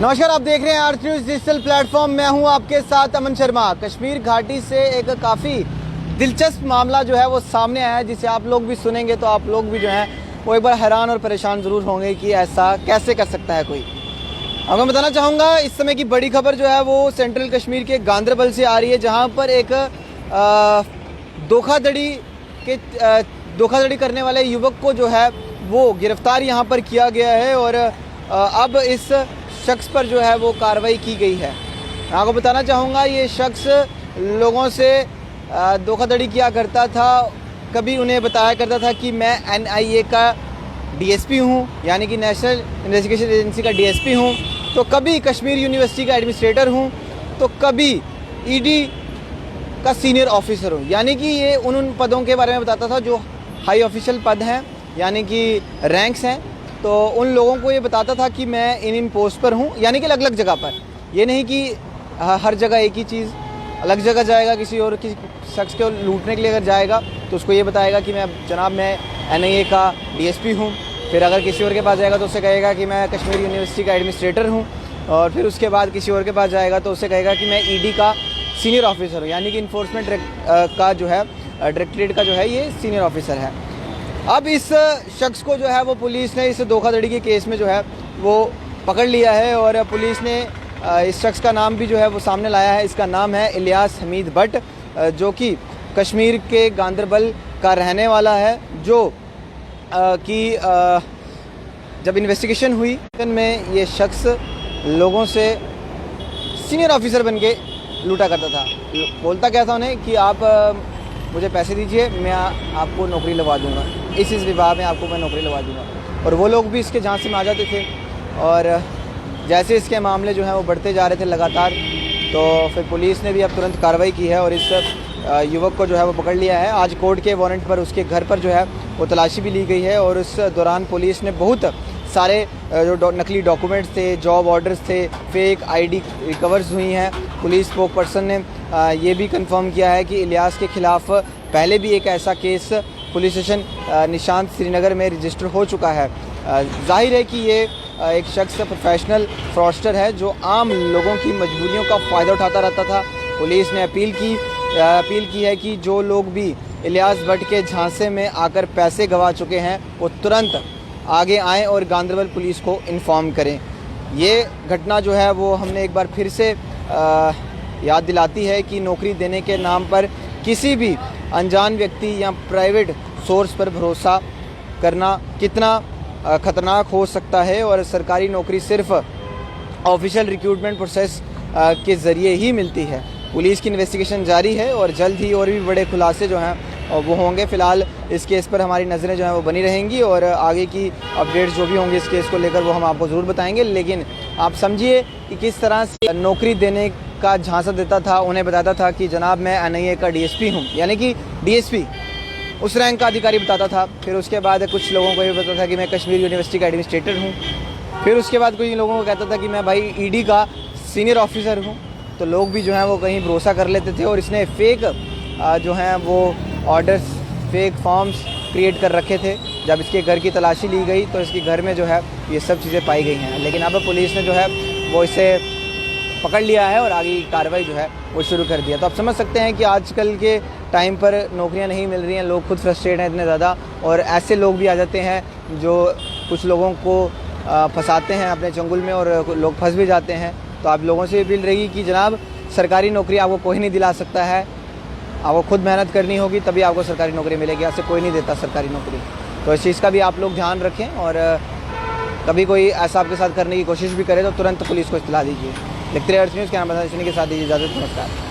नमस्कार, आप देख रहे हैं आर्थ न्यूज़ डिजिटल प्लेटफॉर्म। मैं हूं आपके साथ अमन शर्मा। कश्मीर घाटी से एक काफ़ी दिलचस्प मामला जो है वो सामने आया है, जिसे आप लोग भी सुनेंगे तो आप लोग भी जो है वो एक बार हैरान और परेशान ज़रूर होंगे कि ऐसा कैसे कर सकता है कोई। आपको बताना चाहूँगा, इस समय की बड़ी खबर जो है वो सेंट्रल कश्मीर के गांदरबल से आ रही है, जहाँ पर एक धोखाधड़ी करने वाले युवक को जो है वो गिरफ्तार यहाँ पर किया गया है और अब इस शख्स पर जो है वो कार्रवाई की गई है। मैं आपको बताना चाहूँगा, ये शख्स लोगों से धोखाधड़ी किया करता था। कभी उन्हें बताया करता था कि मैं NIA का DSP हूँ, यानी कि नेशनल इन्वेस्टिगेशन एजेंसी का DSP हूँ, तो कभी कश्मीर यूनिवर्सिटी का एडमिनिस्ट्रेटर हूँ, तो कभी ED का सीनियर ऑफिसर हूँ। यानी कि ये उन पदों के बारे में बताता था जो हाई ऑफिशियल पद हैं, यानी कि रैंक्स हैं। तो उन लोगों को ये बताता था कि मैं इन पोस्ट पर हूँ, यानी कि अलग अलग जगह पर। ये नहीं कि हर जगह एक ही चीज़। अलग जगह जाएगा, किसी और किसी शख्स को लूटने के लिए अगर जाएगा तो उसको ये बताएगा कि मैं NIA का DSP हूँ। फिर अगर किसी और के पास जाएगा तो उससे कहेगा कि मैं कश्मीर यूनिवर्सिटी का एडमिनिस्ट्रेटर हूँ। और फिर उसके बाद किसी और के पास जाएगा तो उससे कहेगा कि मैं ED का सीनियर ऑफिसर हूँ, यानी कि इन्फोर्समेंट का जो है डायरेक्टरेट का जो है ये सीनियर ऑफिसर है। अब इस शख्स को जो है वो पुलिस ने इस धोखाधड़ी के केस में जो है वो पकड़ लिया है और पुलिस ने इस शख्स का नाम भी जो है वो सामने लाया है। इसका नाम है इलियास हमीद भट्ट, जो कि कश्मीर के गांदरबल का रहने वाला है। जो कि जब इन्वेस्टिगेशन हुई में ये शख्स लोगों से सीनियर ऑफिसर बन के लूटा करता था। बोलता क्या था उन्हें कि आप मुझे पैसे दीजिए, मैं आपको नौकरी लगवा दूंगा, इस विभाग में आपको मैं नौकरी लगवा दूंगा। और वो लोग भी इसके झांसे में आ जाते थे। और जैसे इसके मामले जो हैं वो बढ़ते जा रहे थे लगातार, तो फिर पुलिस ने भी अब तुरंत कार्रवाई की है और इस युवक को जो है वो पकड़ लिया है। आज कोर्ट के वारंट पर उसके घर पर जो है वो तलाशी भी ली गई है और उस दौरान पुलिस ने बहुत सारे जो नकली डॉक्यूमेंट्स थे, जॉब ऑर्डर्स थे, फेक ID रिकवर्स हुई हैं। पुलिस स्पोक पर्सन ने ये भी कंफर्म किया है कि इलियास के ख़िलाफ़ पहले भी एक ऐसा case police station Nishant Srinagar में रजिस्टर हो चुका है। जाहिर है कि ये एक शख्स प्रोफेशनल फ्रॉडस्टर है जो आम लोगों की मजबूरियों का फ़ायदा उठाता रहता था। पुलिस ने अपील की है कि जो लोग भी इलियास भट्ट के झांसे में आकर पैसे गंवा चुके हैं वो तुरंत आगे आएँ और गांदरबल पुलिस को इन्फॉर्म करें। ये घटना जो है वो हमने एक बार फिर से याद दिलाती है कि नौकरी देने के नाम पर किसी भी अनजान व्यक्ति या प्राइवेट सोर्स पर भरोसा करना कितना ख़तरनाक हो सकता है। और सरकारी नौकरी सिर्फ ऑफिशियल रिक्रूटमेंट प्रोसेस के ज़रिए ही मिलती है। पुलिस की इन्वेस्टिगेशन जारी है और जल्द ही और भी बड़े खुलासे जो हैं वो होंगे। फ़िलहाल इस केस पर हमारी नज़रें जो हैं वो बनी रहेंगी और आगे की अपडेट्स जो भी होंगी इस केस को लेकर वो हम आपको ज़रूर बताएंगे। लेकिन आप समझिए कि किस तरह से नौकरी देने का झांसा देता था। उन्हें बताता था कि जनाब मैं NIA का DSP हूँ, यानी कि DSP उस रैंक का अधिकारी बताता था। फिर उसके बाद कुछ लोगों को ये बताता था कि मैं कश्मीर यूनिवर्सिटी का एडमिनिस्ट्रेटर हूँ। फिर उसके बाद कुछ लोगों को कहता था कि मैं भाई ED का सीनियर ऑफिसर हूँ। तो लोग भी जो हैं वो कहीं भरोसा कर लेते थे और इसने फेक जो हैं वो ऑर्डर्स, फेक फॉर्म्स क्रिएट कर रखे थे। जब इसके घर की तलाशी ली गई तो इसके घर में जो है ये सब चीज़ें पाई गई हैं। लेकिन अब पुलिस ने जो है वो इसे पकड़ लिया है और आगे की कार्रवाई जो है वो शुरू कर दिया। तो आप समझ सकते हैं कि आजकल के टाइम पर नौकरियां नहीं मिल रही हैं, लोग खुद फ्रस्ट्रेट हैं इतने ज़्यादा, और ऐसे लोग भी आ जाते हैं जो कुछ लोगों को फंसाते हैं अपने चंगुल में और लोग फंस भी जाते हैं। तो आप लोगों से अपील रहेगी कि जनाब सरकारी नौकरी आपको कोई नहीं दिला सकता है, आपको खुद मेहनत करनी होगी तभी आपको सरकारी नौकरी मिलेगी। आपसे कोई नहीं देता सरकारी नौकरी। तो इस चीज़ का भी आप लोग ध्यान रखें और कभी कोई ऐसा आपके साथ करने की कोशिश भी करे तो तुरंत पुलिस को इत्तला दीजिए। देखते रहिए अर्थ न्यूज़ के साथ दीजिए इजाज़त। नमस्कार।